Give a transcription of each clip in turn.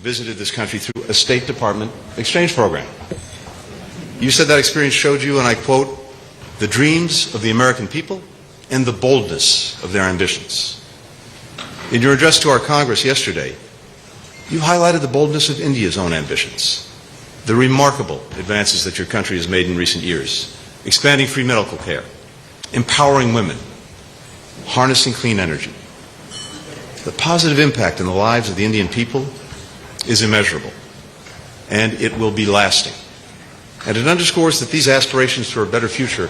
visited this country through a State Department exchange program. You said that experience showed you, and I quote, the dreams of the American people and the boldness of their ambitions. In your address to our Congress yesterday, you highlighted the boldness of India's own ambitions, the remarkable advances that your country has made in recent years, expanding free medical care, empowering women, harnessing clean energy. The positive impact in the lives of the Indian people is immeasurable, and it will be lasting. And it underscores that these aspirations for a better future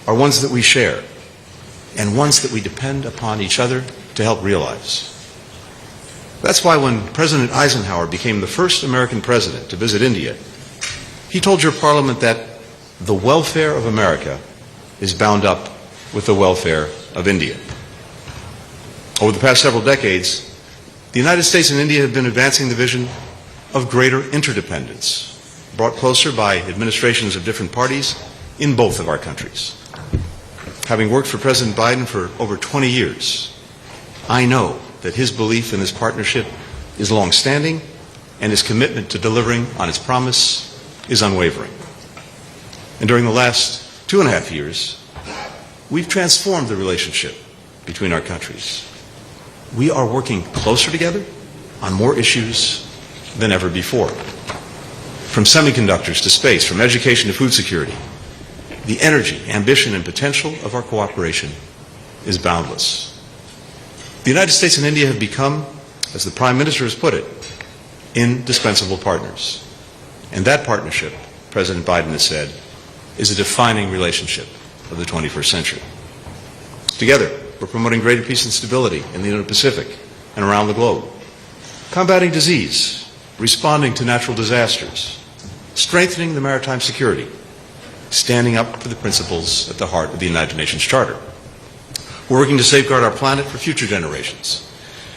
are ones that we share, and ones that we depend upon each other to help realize. That's why when President Eisenhower became the first American president to visit India, he told your parliament that the welfare of America is bound up with the welfare of India. Over the past several decades, the United States and India have been advancing the vision of greater interdependence, brought closer by administrations of different parties in both of our countries. Having worked for President Biden for over 20 years, I know that his belief in this partnership is long-standing, and his commitment to delivering on its promise is unwavering. And during the last 2.5 years, we've transformed the relationship between our countries. We are working closer together on more issues than ever before. From semiconductors to space, from education to food security, the energy, ambition, and potential of our cooperation is boundless. The United States and India have become, as the Prime Minister has put it, indispensable partners. And that partnership, President Biden has said, is a defining relationship of the 21st century. Together, we're promoting greater peace and stability in the Indo-Pacific and around the globe, combating disease, responding to natural disasters, strengthening the maritime security, standing up for the principles at the heart of the United Nations Charter. We're working to safeguard our planet for future generations,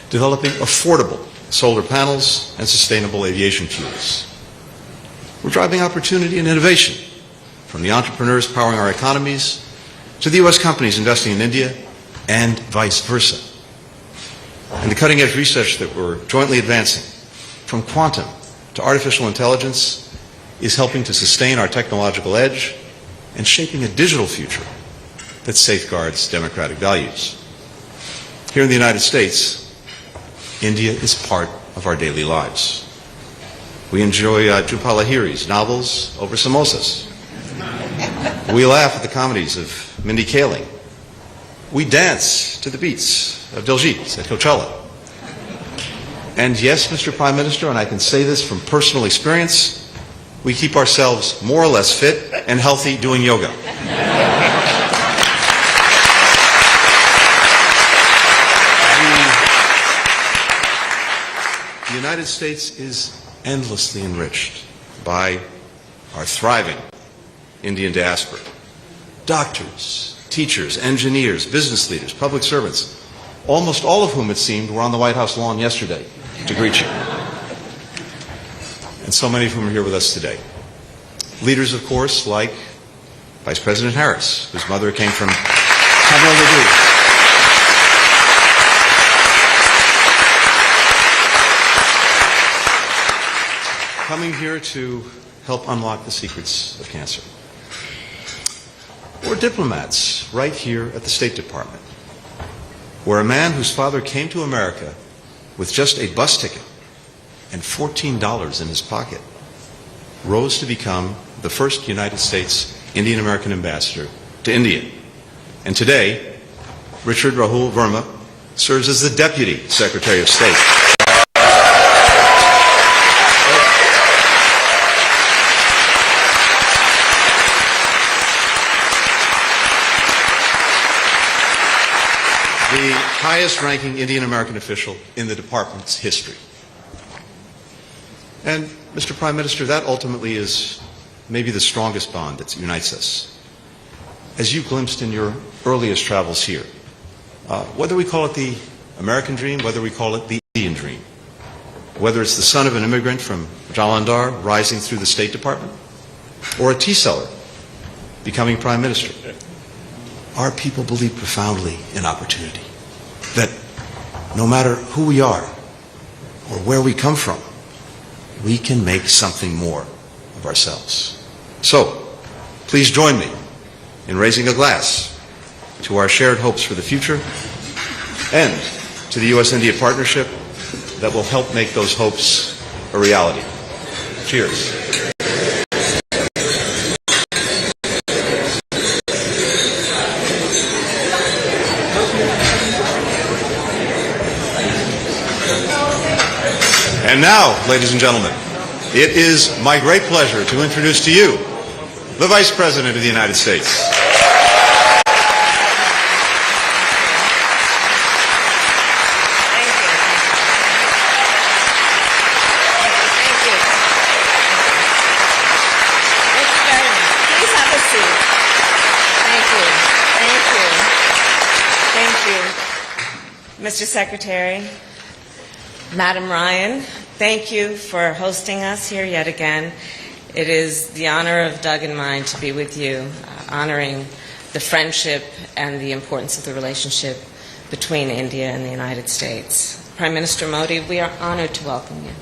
developing affordable solar panels and sustainable aviation fuels. We're driving opportunity and innovation, from the entrepreneurs powering our economies to the U.S. companies investing in India and vice versa. And the cutting-edge research that we're jointly advancing, from quantum to artificial intelligence, is helping to sustain our technological edge and shaping a digital future that safeguards democratic values. Here in the United States, India is part of our daily lives. We enjoy Jhumpa Lahiri's novels over samosas. We laugh at the comedies of Mindy Kaling. We dance to the beats of Diljit at Coachella. And yes, Mr. Prime Minister, and I can say this from personal experience, we keep ourselves more or less fit and healthy doing yoga. The United States is endlessly enriched by our thriving Indian diaspora. Doctors, teachers, engineers, business leaders, public servants, almost all of whom, it seemed, were on the White House lawn yesterday to greet you. And so many of whom are here with us today. Leaders, of course, like Vice President Harris, whose mother came from Kamala. Coming here to help unlock the secrets of cancer. Or diplomats right here at the State Department, where a man whose father came to America with just a bus ticket and $14 in his pocket rose to become the first United States Indian American ambassador to India. And today, Richard Rahul Verma serves as the Deputy Secretary of State. The highest-ranking Indian American official in the department's history. And, Mr. Prime Minister, that ultimately is maybe the strongest bond that unites us. As you glimpsed in your earliest travels here, whether we call it the American dream, whether we call it the Indian dream, whether it's the son of an immigrant from Jalandhar rising through the State Department, or a tea seller becoming Prime Minister, our people believe profoundly in opportunity. That no matter who we are or where we come from, we can make something more of ourselves. So, please join me in raising a glass to our shared hopes for the future and to the U.S.-India partnership that will help make those hopes a reality. Cheers. And now, ladies and gentlemen, it is my great pleasure to introduce to you the Vice President of the United States. Thank you. Thank you very much. Please have a seat. Thank you. Mr. Secretary, Madam Ryan, thank you for hosting us here yet again. It is the honor of Doug and mine to be with you, honoring the friendship and the importance of the relationship between India and the United States. Prime Minister Modi, we are honored to welcome you.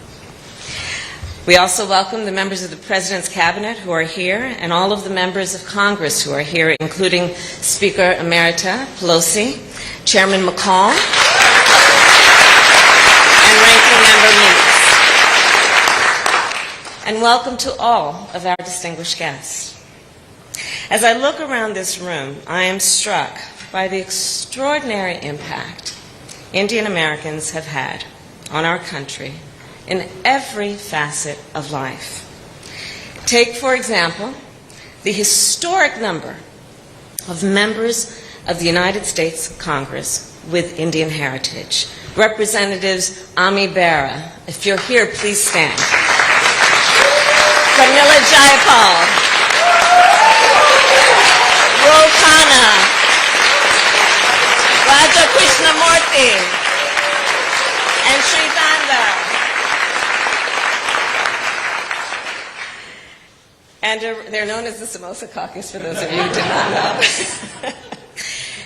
We also welcome the members of the President's Cabinet who are here and all of the members of Congress who are here, including Speaker Emerita Pelosi, Chairman McCall, and Ranking Member Meeks. And welcome to all of our distinguished guests. As I look around this room, I am struck by the extraordinary impact Indian Americans have had on our country in every facet of life. Take, for example, the historic number of members of the United States Congress with Indian heritage. Representatives Ami Bera, if you're here, please stand. Pramila Jayapal, Ro Khanna, Raja Krishnamurthy, and Sri Danda. And they're known as the Samosa Caucus, for those of you who did not know.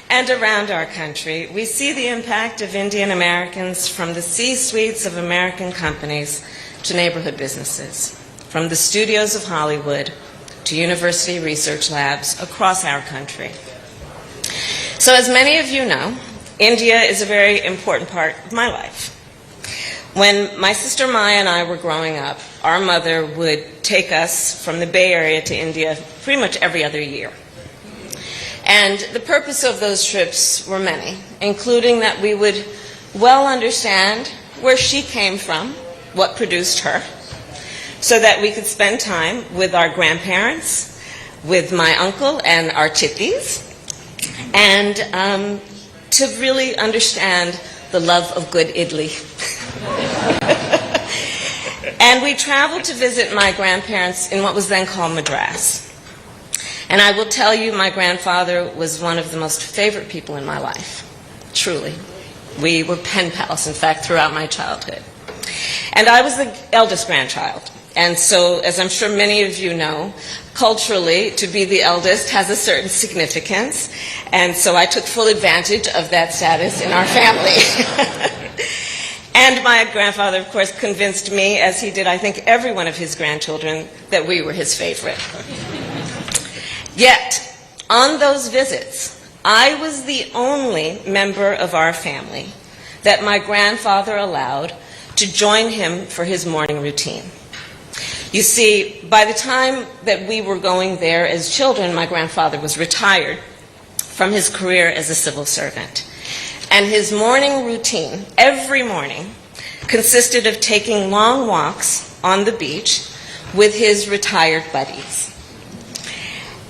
And around our country, we see the impact of Indian Americans from the C-suites of American companies to neighborhood businesses, from the studios of Hollywood to university research labs across our country. So as many of you know, India is a very important part of my life. When my sister Maya and I were growing up, our mother would take us from the Bay Area to India pretty much every other year. And the purpose of those trips were many, including that we would well understand where she came from, what produced her, so that we could spend time with our grandparents, with my uncle and our chitties, and to really understand the love of good idli. And we traveled to visit my grandparents in what was then called Madras. And I will tell you, my grandfather was one of the most favorite people in my life, truly. We were pen pals, in fact, throughout my childhood. And I was the eldest grandchild. And so, as I'm sure many of you know, culturally, to be the eldest has a certain significance. And so I took full advantage of that status in our family. And my grandfather, of course, convinced me, as he did, I think, every one of his grandchildren, that we were his favorite. Yet, on those visits, I was the only member of our family that my grandfather allowed to join him for his morning routine. You see, by the time that we were going there as children, my grandfather was retired from his career as a civil servant. And his morning routine, every morning, consisted of taking long walks on the beach with his retired buddies.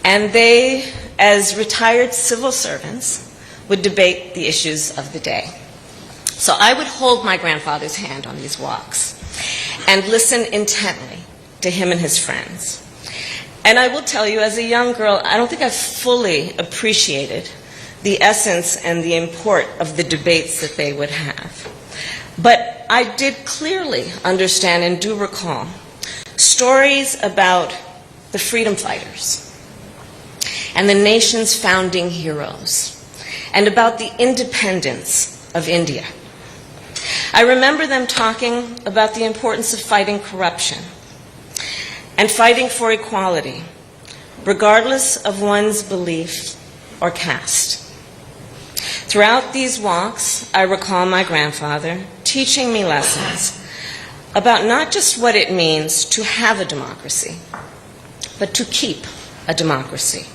And they, as retired civil servants, would debate the issues of the day. So I would hold my grandfather's hand on these walks and listen intently to him and his friends. And I will tell you, as a young girl, I don't think I fully appreciated the essence and the import of the debates that they would have. But I did clearly understand and do recall stories about the freedom fighters and the nation's founding heroes, and about the independence of India. I remember them talking about the importance of fighting corruption and fighting for equality, regardless of one's belief or caste. Throughout these walks, I recall my grandfather teaching me lessons about not just what it means to have a democracy, but to keep a democracy.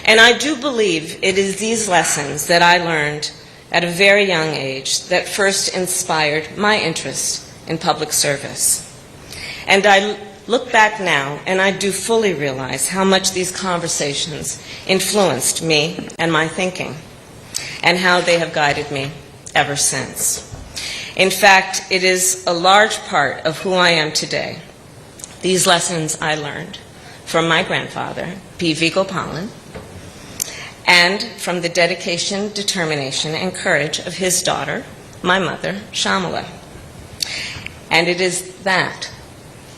And I do believe it is these lessons that I learned at a very young age that first inspired my interest in public service. And I look back now and I do fully realize how much these conversations influenced me and my thinking, and how they have guided me ever since. In fact, it is a large part of who I am today. These lessons I learned from my grandfather, P.V. Gopalan, and from the dedication, determination, and courage of his daughter, my mother, Kamala. And it is that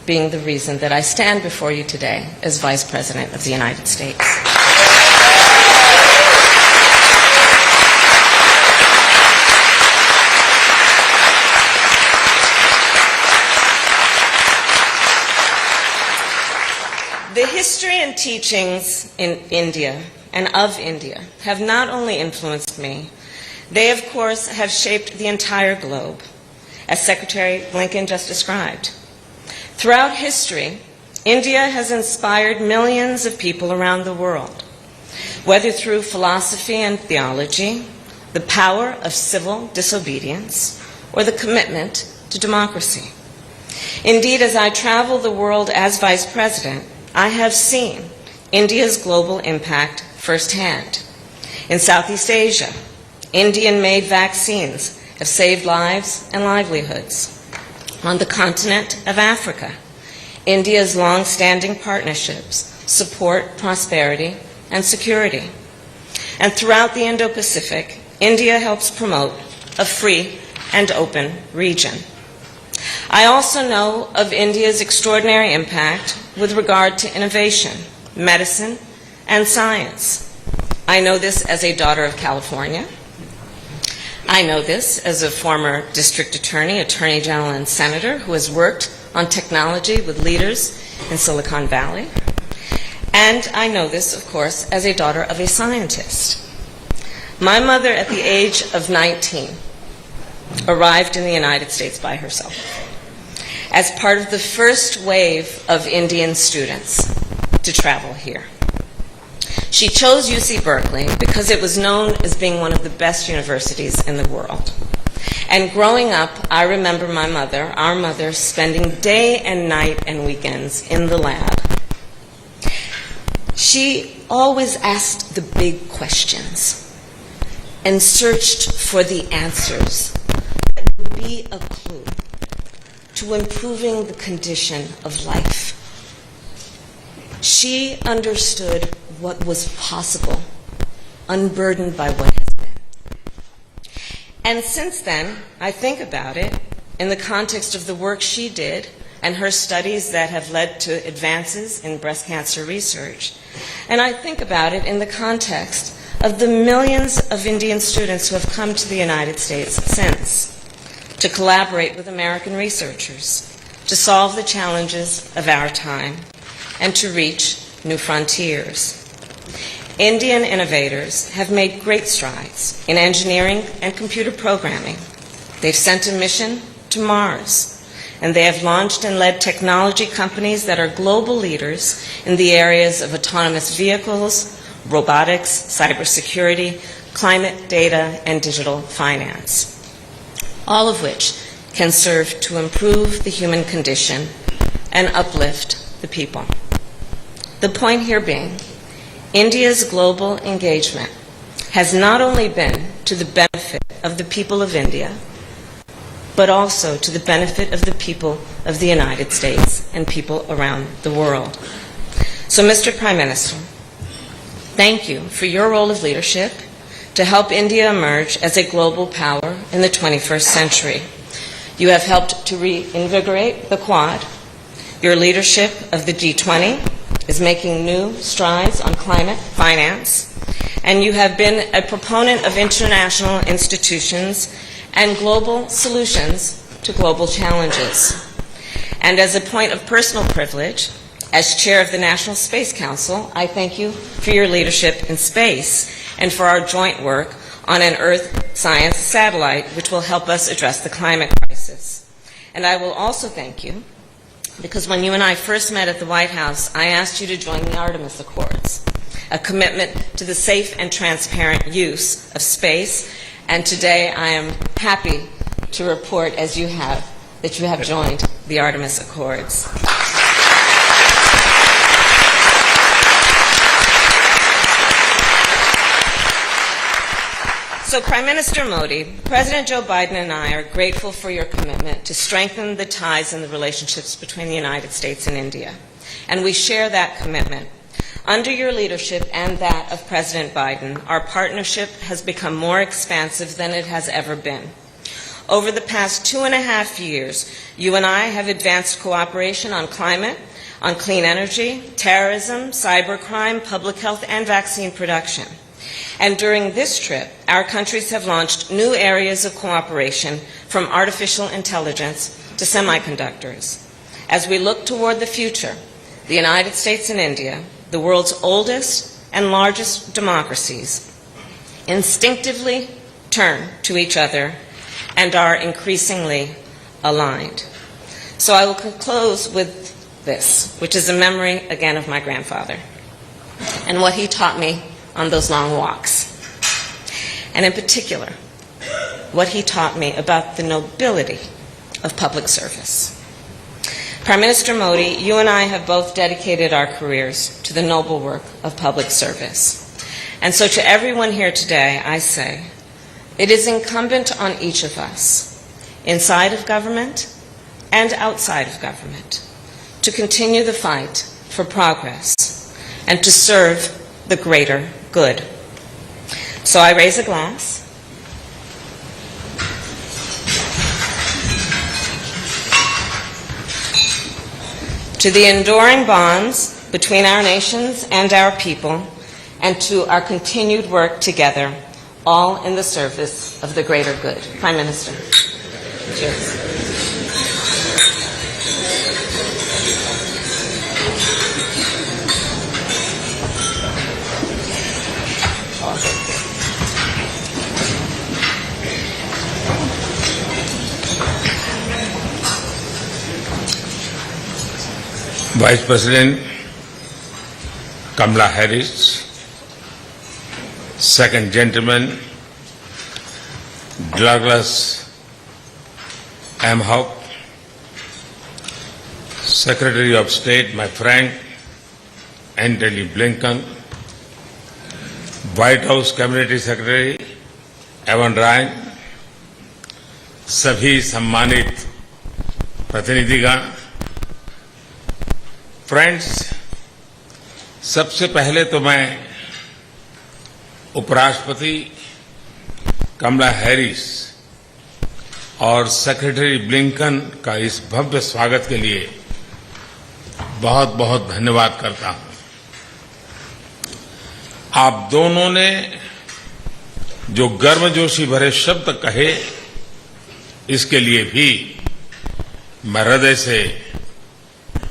being the reason that I stand before you today as Vice President of the United States. The history and teachings in India and of India have not only influenced me, they of course have shaped the entire globe, as Secretary Blinken just described. Throughout history, India has inspired millions of people around the world, whether through philosophy and theology, the power of civil disobedience, or the commitment to democracy. Indeed, as I travel the world as Vice President, I have seen India's global impact firsthand. In Southeast Asia, Indian-made vaccines have saved lives and livelihoods. On the continent of Africa, India's long-standing partnerships support prosperity and security. And throughout the Indo-Pacific, India helps promote a free and open region. I also know of India's extraordinary impact with regard to innovation, medicine, and science. I know this as a daughter of California. I know this as a former district attorney, attorney general, and senator who has worked on technology with leaders in Silicon Valley. And I know this, of course, as a daughter of a scientist. My mother, at the age of 19, arrived in the United States by herself as part of the first wave of Indian students to travel here. She chose UC Berkeley because it was known as being one of the best universities in the world. And growing up, I remember my mother, our mother, spending day and night and weekends in the lab. She always asked the big questions and searched for the answers that would be a clue to improving the condition of life. She understood what was possible, unburdened by what has been. And since then, I think about it in the context of the work she did and her studies that have led to advances in breast cancer research. And I think about it in the context of the millions of Indian students who have come to the United States since to collaborate with American researchers, to solve the challenges of our time, and to reach new frontiers. Indian innovators have made great strides in engineering and computer programming. They've sent a mission to Mars, and they have launched and led technology companies that are global leaders in the areas of autonomous vehicles, robotics, cybersecurity, climate data, and digital finance, all of which can serve to improve the human condition and uplift the people. The point here being, India's global engagement has not only been to the benefit of the people of India, but also to the benefit of the people of the United States and people around the world. So, Mr. Prime Minister, thank you for your role of leadership to help India emerge as a global power in the 21st century. You have helped to reinvigorate the Quad. Your leadership of the G20 is making new strides on climate finance, and you have been a proponent of international institutions and global solutions to global challenges. And as a point of personal privilege, as chair of the National Space Council, I thank you for your leadership in space and for our joint work on an Earth science satellite, which will help us address the climate crisis. And I will also thank you because when you and I first met at the White House, I asked you to join the Artemis Accords, a commitment to the safe and transparent use of space. And today I am happy to report, as you have, that you have joined the Artemis Accords. So, Prime Minister Modi, President Joe Biden and I are grateful for your commitment to strengthen the ties and the relationships between the United States and India. And we share that commitment. Under your leadership and that of President Biden, our partnership has become more expansive than it has ever been. Over the past 2.5 years, you and I have advanced cooperation on climate, on clean energy, terrorism, cybercrime, public health, and vaccine production. And during this trip, our countries have launched new areas of cooperation, from artificial intelligence to semiconductors. As we look toward the future, the United States and India, the world's oldest and largest democracies, instinctively turn to each other and are increasingly aligned. So I will close with this, which is a memory, again, of my grandfather and what he taught me on those long walks. And in particular, what he taught me about the nobility of public service. Prime Minister Modi, you and I have both dedicated our careers to the noble work of public service. And so to everyone here today, I say, it is incumbent on each of us, inside of government and outside of government, to continue the fight for progress and to serve the greater good. So I raise a glass to the enduring bonds between our nations and our people, and to our continued work together, all in the service of the greater good. Prime Minister. Cheers. Vice President Kamala Harris, Second Gentleman Douglas Amhoff, Secretary of State, my friend Antony Blinken, White House Community Secretary एवन राय, सभी सम्मानित प्रतिनिधिगण, friends, सबसे पहले तो मैं उपराष्ट्रपति कमला हैरिस और सेक्रेटरी ब्लिंकन का इस भव्य स्वागत के लिए बहुत बहुत धन्यवाद करता हूं। आप दोनों ने जो गर्मजोशी भरे शब्द कहे, इसके लिए भी मैं हृदय से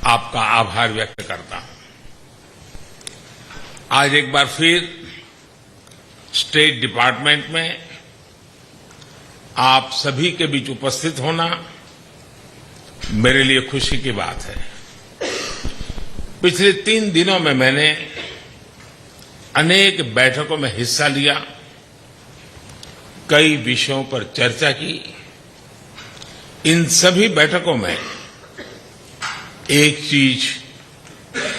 आपका आभार व्यक्त करता हूं। आज एक बार फिर स्टेट डिपार्टमेंट में आप सभी के बीच उपस्थित होना मेरे लिए खुशी की बात है। पिछले 3 दिनों में मैंने अनेक बैठकों में हिस्सा लिया, कई विषयों पर चर्चा की। इन सभी बैठकों में एक चीज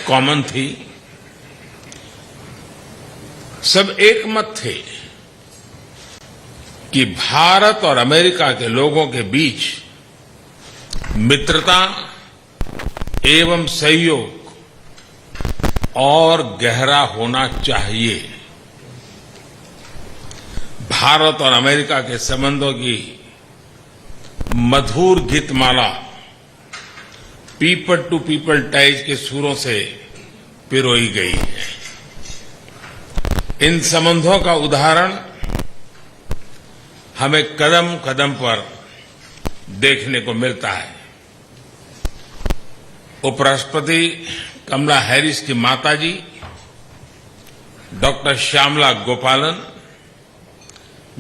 कॉमन थी, सब एक मत थे कि भारत और अमेरिका के लोगों के बीच मित्रता एवं सहयोग और गहरा होना चाहिए। भारत और अमेरिका के संबंधों की मधुर Geetmala people to people ties के सुरों से पिरोई गई है। इन संबंधों का उदाहरण हमें कदम कदम पर देखने को मिलता है। उपराष्ट्रपति कमला हैरिस की माताजी डॉक्टर श्यामला गोपालन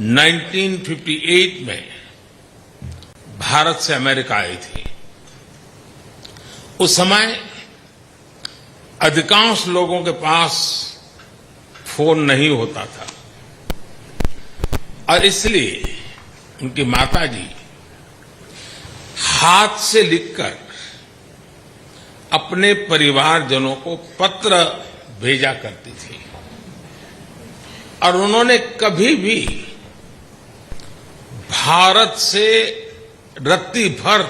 1958 में भारत से अमेरिका आई थी। उस समय अधिकांश लोगों के पास फोन नहीं होता था और इसलिए उनकी माताजी हाथ से लिखकर अपने परिवारजनों को पत्र भेजा करती थी और उन्होंने कभी भी भारत से रत्ती भर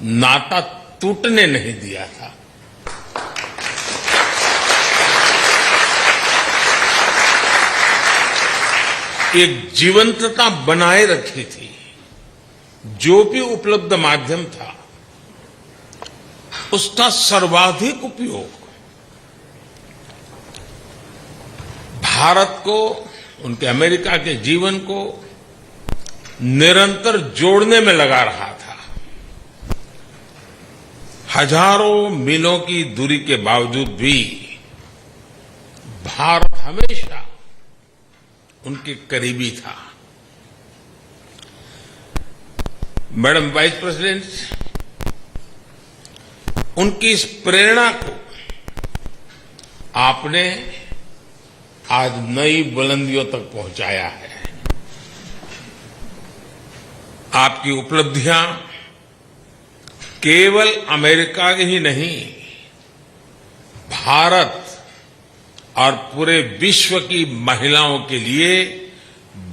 नाता टूटने नहीं दिया था। एक जीवंतता बनाए रखी थी। जो भी उपलब्ध माध्यम था उसका सर्वाधिक उपयोग भारत को, उनके अमेरिका के जीवन को निरंतर जोड़ने में लगा रहा था। हजारों मीलों की दूरी के बावजूद भी भारत हमेशा उनके करीबी था। मैडम वाइस प्रेसिडेंट, उनकी इस प्रेरणा को आपने आज नई बुलंदियों तक पहुंचाया है। आपकी उपलब्धियां केवल अमेरिका की ही नहीं, भारत और पूरे विश्व की महिलाओं के लिए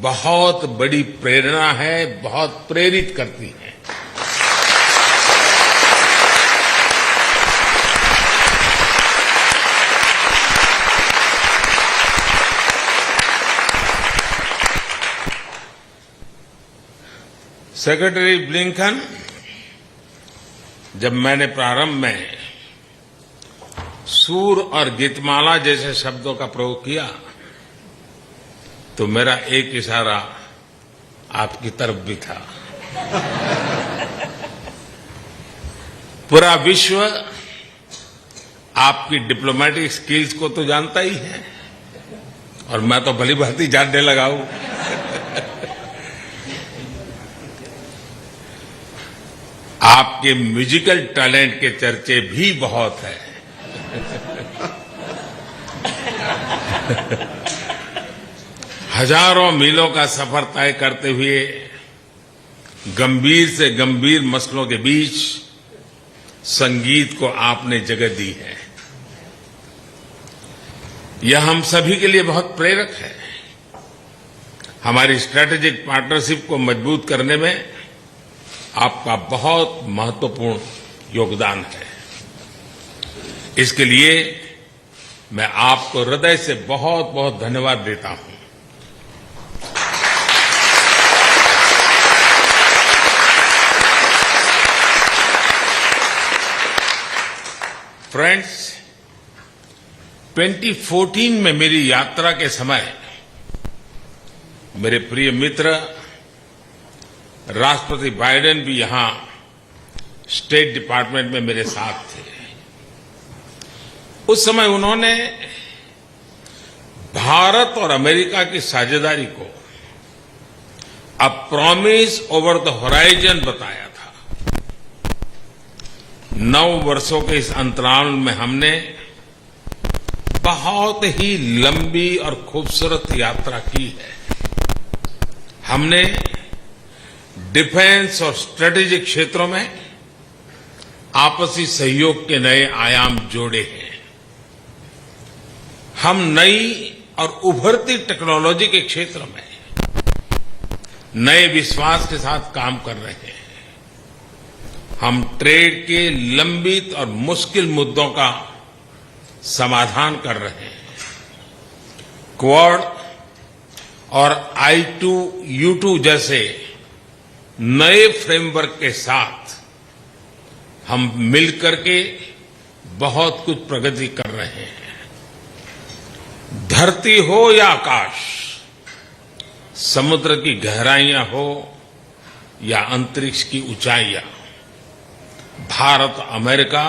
बहुत बड़ी प्रेरणा है, बहुत प्रेरित करती है। सेक्रेटरी ब्लिंकन, जब मैंने प्रारंभ में सूर और गीतमाला जैसे शब्दों का प्रयोग किया तो मेरा एक इशारा आपकी तरफ भी था। पूरा विश्व आपकी डिप्लोमेटिक स्किल्स को तो जानता ही है और मैं तो भली भांति जानने लगा हूं। आपके म्यूजिकल टैलेंट के चर्चे भी बहुत है। हजारों मीलों का सफर तय करते हुए गंभीर से गंभीर मसलों के बीच संगीत को आपने जगह दी है। यह हम सभी के लिए बहुत प्रेरक है। हमारी स्ट्रैटेजिक पार्टनरशिप को मजबूत करने में आपका बहुत महत्वपूर्ण योगदान है। इसके लिए मैं आपको हृदय से बहुत बहुत धन्यवाद देता हूं। फ्रेंड्स, 2014 में मेरी यात्रा के समय मेरे प्रिय मित्र राष्ट्रपति बाइडेन भी यहां स्टेट डिपार्टमेंट में मेरे साथ थे। उस समय उन्होंने भारत और अमेरिका की साझेदारी को a promise over the horizon बताया था। 9 वर्षों के इस अंतराल में हमने बहुत ही लंबी और खूबसूरत यात्रा की है। हमने डिफेंस और स्ट्रेटेजिक क्षेत्रों में आपसी सहयोग के नए आयाम जोड़े हैं। हम नई और उभरती टेक्नोलॉजी के क्षेत्र में नए विश्वास के साथ काम कर रहे हैं। हम ट्रेड के लंबित और मुश्किल मुद्दों का समाधान कर रहे हैं। क्वाड और I2U2 जैसे नए फ्रेमवर्क के साथ हम मिलकर के बहुत कुछ प्रगति कर रहे हैं। धरती हो या आकाश, समुद्र की गहराइयां हो या अंतरिक्ष की ऊंचाइयां, भारत अमेरिका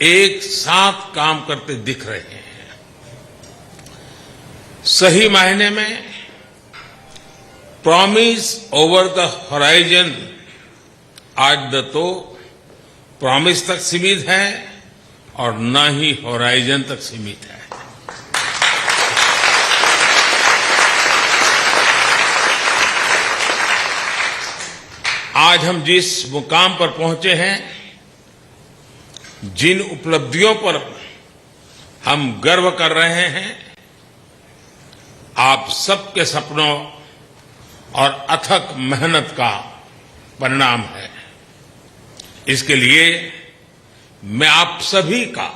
एक साथ काम करते दिख रहे हैं। सही मायने में प्रॉमिस ओवर द होराइजन आज तो प्रॉमिस तक सीमित है और न ही होराइजन तक सीमित है। आज हम जिस मुकाम पर पहुंचे हैं, जिन उपलब्धियों पर हम गर्व कर रहे हैं, आप सबके सपनों और अथक मेहनत का परिणाम है। इसके लिए मैं आप सभी का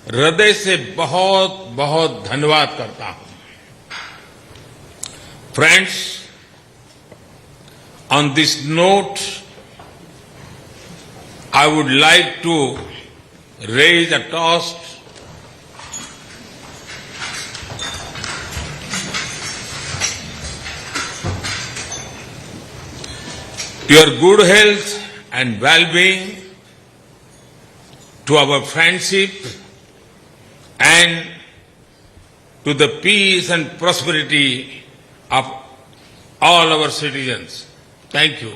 हृदय से बहुत बहुत धन्यवाद करता हूं। Friends, on this note, I would like to raise a toast to your good health and well-being, to our friendship, and to the peace and prosperity of all our citizens. Thank you.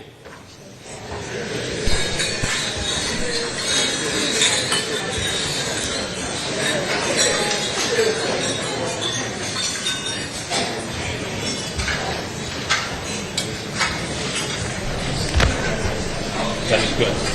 Thank you.